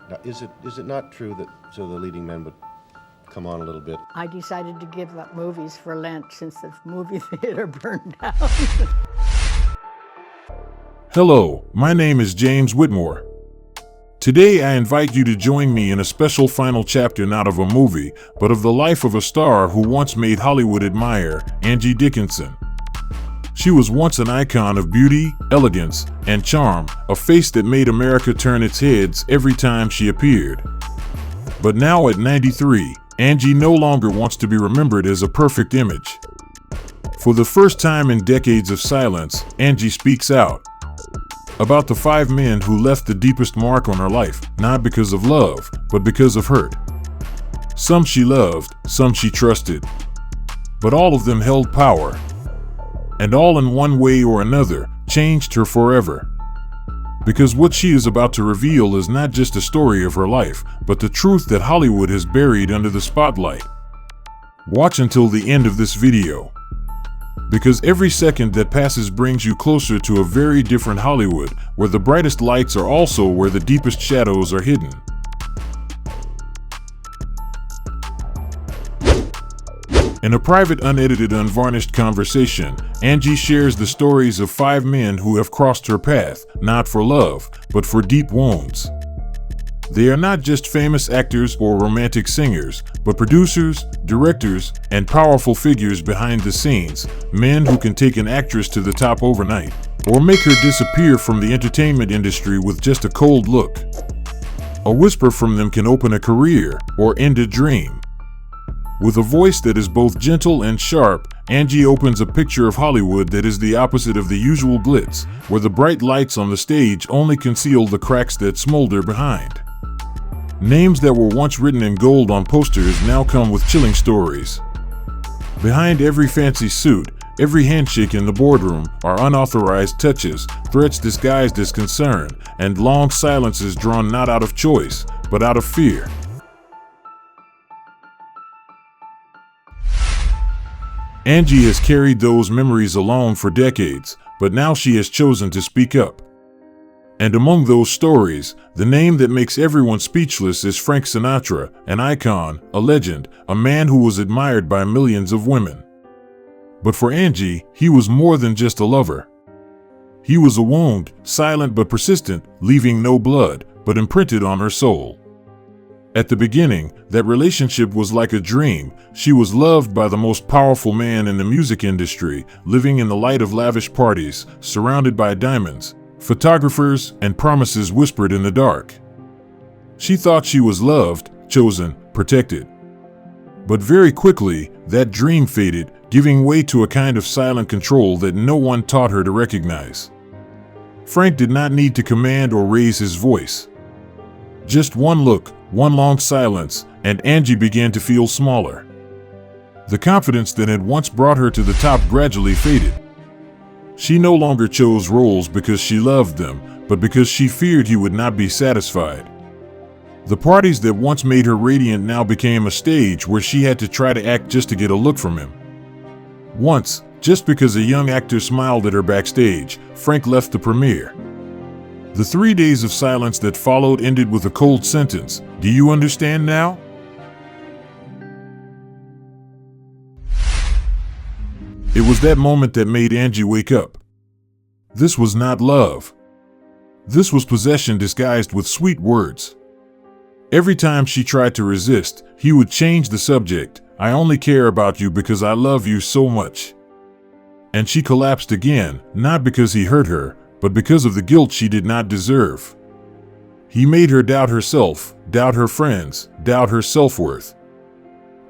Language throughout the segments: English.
Now, is it not true that so the leading men would come on a little bit? I decided to give up movies for Lent since the movie theater burned down. Hello, my name is James Whitmore. Today I invite you to join me in a special final chapter not of a movie, but of the life of a star who once made Hollywood admire, Angie Dickinson. She was once an icon of beauty, elegance, and charm, a face that made America turn its heads every time she appeared. But now at 93, Angie no longer wants to be remembered as a perfect image. For the first time in decades of silence, Angie speaks out about the 5 men who left the deepest mark on her life, not because of love, but because of hurt. Some she loved, some she trusted, but all of them held power, and all in one way or another changed her forever. Because what she is about to reveal is not just a story of her life, but the truth that Hollywood has buried under the spotlight. Watch until the end of this video, because every second that passes brings you closer to a very different Hollywood, where the brightest lights are also where the deepest shadows are hidden. In a private, unedited, unvarnished conversation, Angie shares the stories of 5 men who have crossed her path, not for love, but for deep wounds. They are not just famous actors or romantic singers, but producers, directors, and powerful figures behind the scenes, men who can take an actress to the top overnight, or make her disappear from the entertainment industry with just a cold look. A whisper from them can open a career or end a dream. With a voice that is both gentle and sharp, Angie opens a picture of Hollywood that is the opposite of the usual glitz, where the bright lights on the stage only conceal the cracks that smolder behind. Names that were once written in gold on posters now come with chilling stories. Behind every fancy suit, every handshake in the boardroom are unauthorized touches, threats disguised as concern, and long silences drawn not out of choice, but out of fear. Angie has carried those memories alone for decades, but now she has chosen to speak up. And among those stories, the name that makes everyone speechless is Frank Sinatra, an icon, a legend, a man who was admired by millions of women. But for Angie, he was more than just a lover. He was a wound, silent but persistent, leaving no blood, but imprinted on her soul. At the beginning, that relationship was like a dream. She was loved by the most powerful man in the music industry, living in the light of lavish parties, surrounded by diamonds, photographers, and promises whispered in the dark. She thought she was loved, chosen, protected. But very quickly, that dream faded, giving way to a kind of silent control that no one taught her to recognize. Frank did not need to command or raise his voice. Just one look, one long silence, and Angie began to feel smaller. The confidence that had once brought her to the top gradually faded. She no longer chose roles because she loved them, but because she feared he would not be satisfied. The parties that once made her radiant now became a stage where she had to try to act just to get a look from him. Once, just because a young actor smiled at her backstage, Frank left the premiere. The 3 days of silence that followed ended with a cold sentence. "Do you understand now?" It was that moment that made Angie wake up. This was not love. This was possession disguised with sweet words. Every time she tried to resist, he would change the subject. "I only care about you because I love you so much." And she collapsed again, not because he hurt her, but because of the guilt she did not deserve. He made her doubt herself, doubt her friends, doubt her self-worth.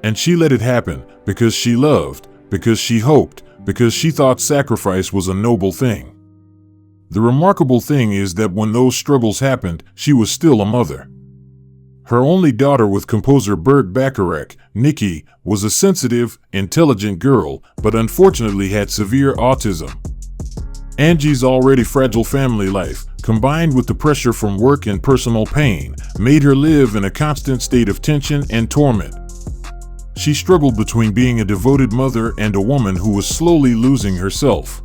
And she let it happen because she loved, because she hoped, because she thought sacrifice was a noble thing. The remarkable thing is that when those struggles happened, she was still a mother. Her only daughter with composer Burt Bacharach, Nikki, was a sensitive, intelligent girl, but unfortunately had severe autism. Angie's already fragile family life, combined with the pressure from work and personal pain, made her live in a constant state of tension and torment. She struggled between being a devoted mother and a woman who was slowly losing herself.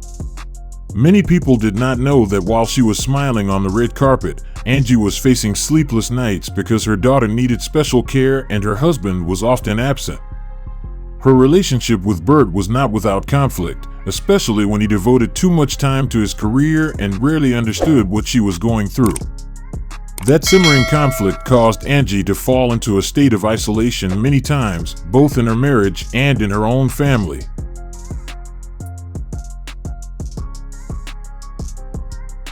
Many people did not know that while she was smiling on the red carpet, Angie was facing sleepless nights because her daughter needed special care and her husband was often absent. Her relationship with Bert was not without conflict, especially when he devoted too much time to his career and rarely understood what she was going through. That simmering conflict caused Angie to fall into a state of isolation many times, both in her marriage and in her own family.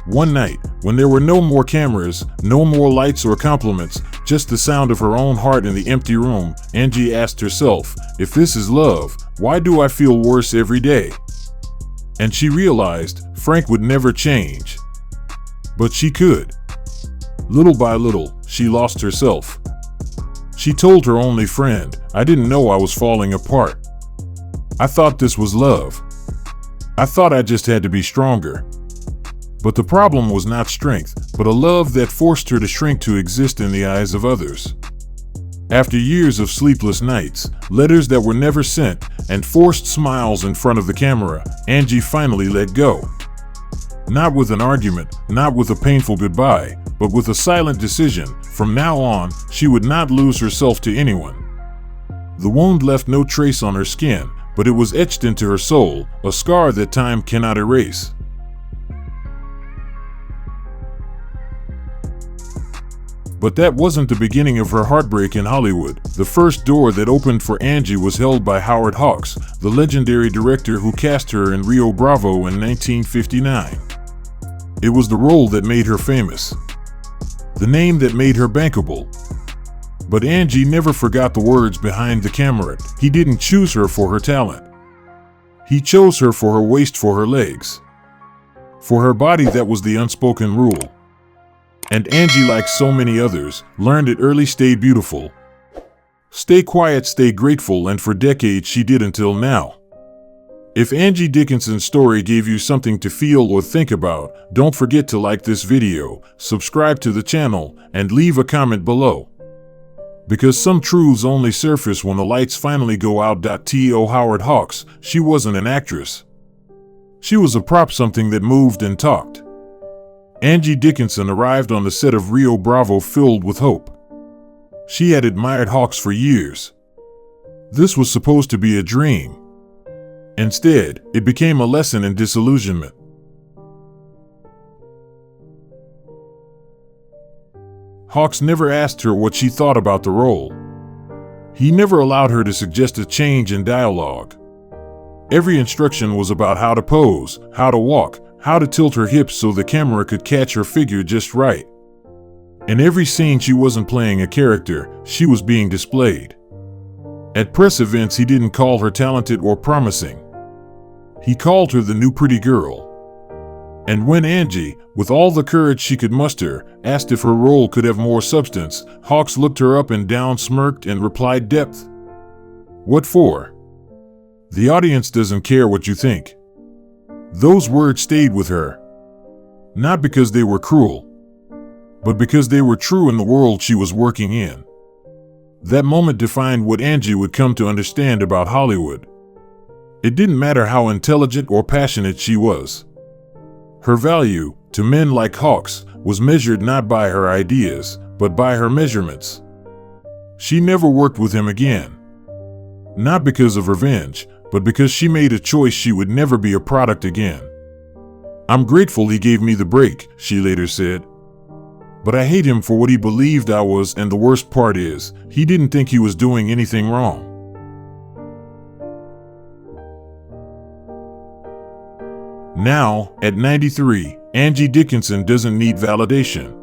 One night, when there were no more cameras, no more lights or compliments, just the sound of her own heart in the empty room, Angie asked herself, if this is love, why do I feel worse every day? And she realized Frank would never change. But she could. Little by little, she lost herself. She told her only friend, I didn't know I was falling apart. I thought this was love. I thought I just had to be stronger. But the problem was not strength, but a love that forced her to shrink to exist in the eyes of others. After years of sleepless nights, letters that were never sent, and forced smiles in front of the camera, Angie finally let go. Not with an argument, not with a painful goodbye, but with a silent decision. From now on, she would not lose herself to anyone. The wound left no trace on her skin, but it was etched into her soul, a scar that time cannot erase. But that wasn't the beginning of her heartbreak in Hollywood. The first door that opened for Angie was held by Howard Hawks, the legendary director who cast her in Rio Bravo in 1959. It was the role that made her famous, the name that made her bankable. But Angie never forgot the words behind the camera. He didn't choose her for her talent. He chose her for her waist, for her legs, for her body. That was the unspoken rule. And Angie, like so many others, learned it early: stay beautiful, stay quiet, stay grateful, and for decades she did until now. If Angie Dickinson's story gave you something to feel or think about, don't forget to like this video, subscribe to the channel, and leave a comment below. Because some truths only surface when the lights finally go out. To Howard Hawks, she wasn't an actress. She was a prop, something that moved and talked. Angie Dickinson arrived on the set of Rio Bravo filled with hope. She had admired Hawks for years. This was supposed to be a dream. Instead, it became a lesson in disillusionment. Hawks never asked her what she thought about the role. He never allowed her to suggest a change in dialogue. Every instruction was about how to pose, how to walk, how to tilt her hips so the camera could catch her figure just right. In every scene, she wasn't playing a character, she was being displayed. At press events, he didn't call her talented or promising. He called her the new pretty girl. And when Angie, with all the courage she could muster, asked if her role could have more substance, Hawks looked her up and down, smirked, and replied, depth. What for? The audience doesn't care what you think. Those words stayed with her. Not because they were cruel, but because they were true in the world she was working in. That moment defined what Angie would come to understand about Hollywood. It didn't matter how intelligent or passionate she was. Her value, to men like Hawks, was measured not by her ideas, but by her measurements. She never worked with him again. Not because of revenge, but because she made a choice: she would never be a product again. I'm grateful he gave me the break, she later said. But I hate him for what he believed I was, and the worst part is, he didn't think he was doing anything wrong. Now, at 93, Angie Dickinson doesn't need validation.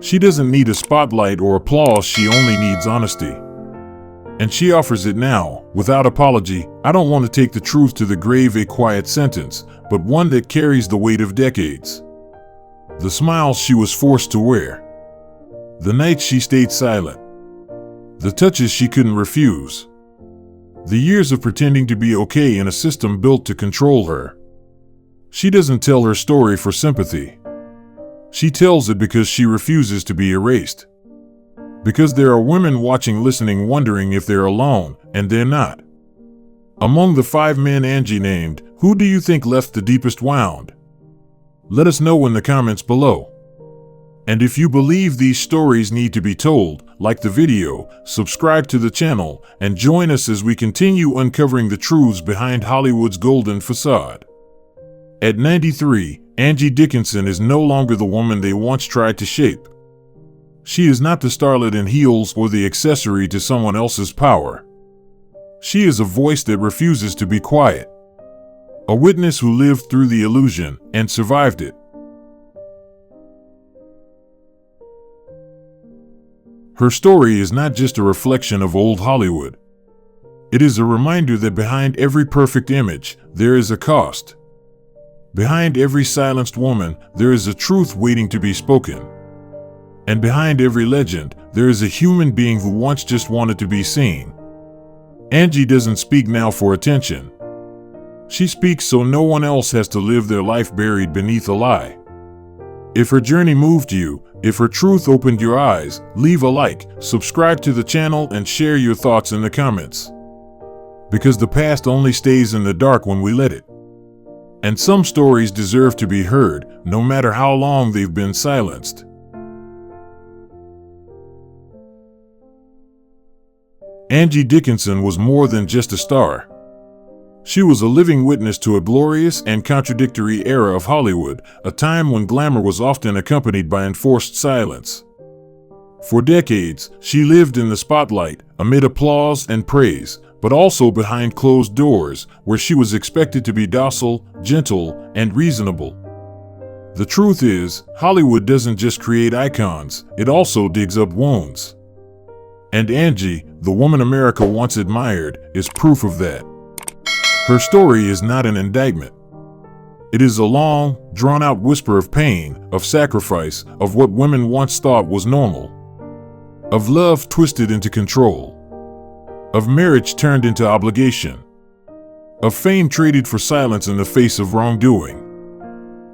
She doesn't need a spotlight or applause, she only needs honesty. And she offers it now, without apology. I don't want to take the truth to the grave, a quiet sentence, but one that carries the weight of decades. The smiles she was forced to wear. The nights she stayed silent. The touches she couldn't refuse. The years of pretending to be okay in a system built to control her. She doesn't tell her story for sympathy. She tells it because she refuses to be erased. Because there are women watching, listening, wondering if they're alone, and they're not. Among the 5 men Angie named, who do you think left the deepest wound? Let us know in the comments below. And if you believe these stories need to be told, like the video, subscribe to the channel, and join us as we continue uncovering the truths behind Hollywood's golden facade. At 93, Angie Dickinson is no longer the woman they once tried to shape. She is not the starlet in heels or the accessory to someone else's power. She is a voice that refuses to be quiet. A witness who lived through the illusion and survived it. Her story is not just a reflection of old Hollywood. It is a reminder that behind every perfect image, there is a cost. Behind every silenced woman, there is a truth waiting to be spoken. And behind every legend, there is a human being who once just wanted to be seen. Angie doesn't speak now for attention. She speaks so no one else has to live their life buried beneath a lie. If her journey moved you, if her truth opened your eyes, leave a like, subscribe to the channel, and share your thoughts in the comments. Because the past only stays in the dark when we let it. And some stories deserve to be heard, no matter how long they've been silenced. Angie Dickinson was more than just a star. She was a living witness to a glorious and contradictory era of Hollywood, a time when glamour was often accompanied by enforced silence. For decades, she lived in the spotlight, amid applause and praise, but also behind closed doors, where she was expected to be docile, gentle, and reasonable. The truth is, Hollywood doesn't just create icons, it also digs up wounds. And Angie, the woman America once admired, is proof of that. Her story is not an indictment. It is a long, drawn-out whisper of pain, of sacrifice, of what women once thought was normal. Of love twisted into control. Of marriage turned into obligation. Of fame traded for silence in the face of wrongdoing.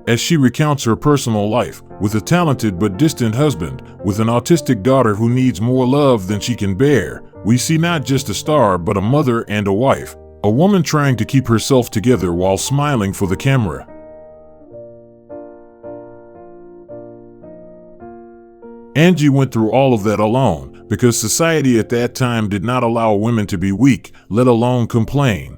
As she recounts her personal life, with a talented but distant husband, with an autistic daughter who needs more love than she can bear, we see not just a star but a mother and a wife. A woman trying to keep herself together while smiling for the camera. Angie went through all of that alone, because society at that time did not allow women to be weak, let alone complain.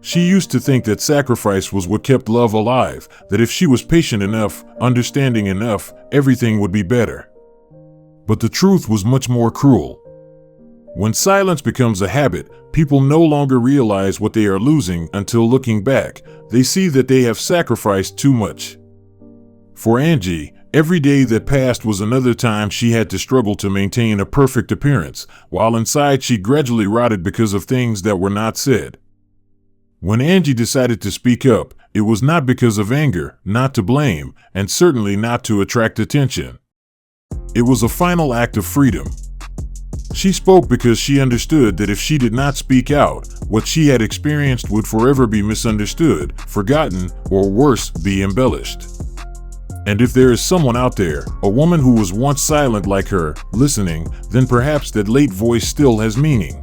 She used to think that sacrifice was what kept love alive, that if she was patient enough, understanding enough, everything would be better. But the truth was much more cruel. When silence becomes a habit, people no longer realize what they are losing until looking back, they see that they have sacrificed too much. For Angie, every day that passed was another time she had to struggle to maintain a perfect appearance, while inside she gradually rotted because of things that were not said. When Angie decided to speak up, it was not because of anger, not to blame, and certainly not to attract attention. It was a final act of freedom. She spoke because she understood that if she did not speak out, what she had experienced would forever be misunderstood, forgotten, or worse, be embellished. And if there is someone out there, a woman who was once silent like her, listening, then perhaps that late voice still has meaning.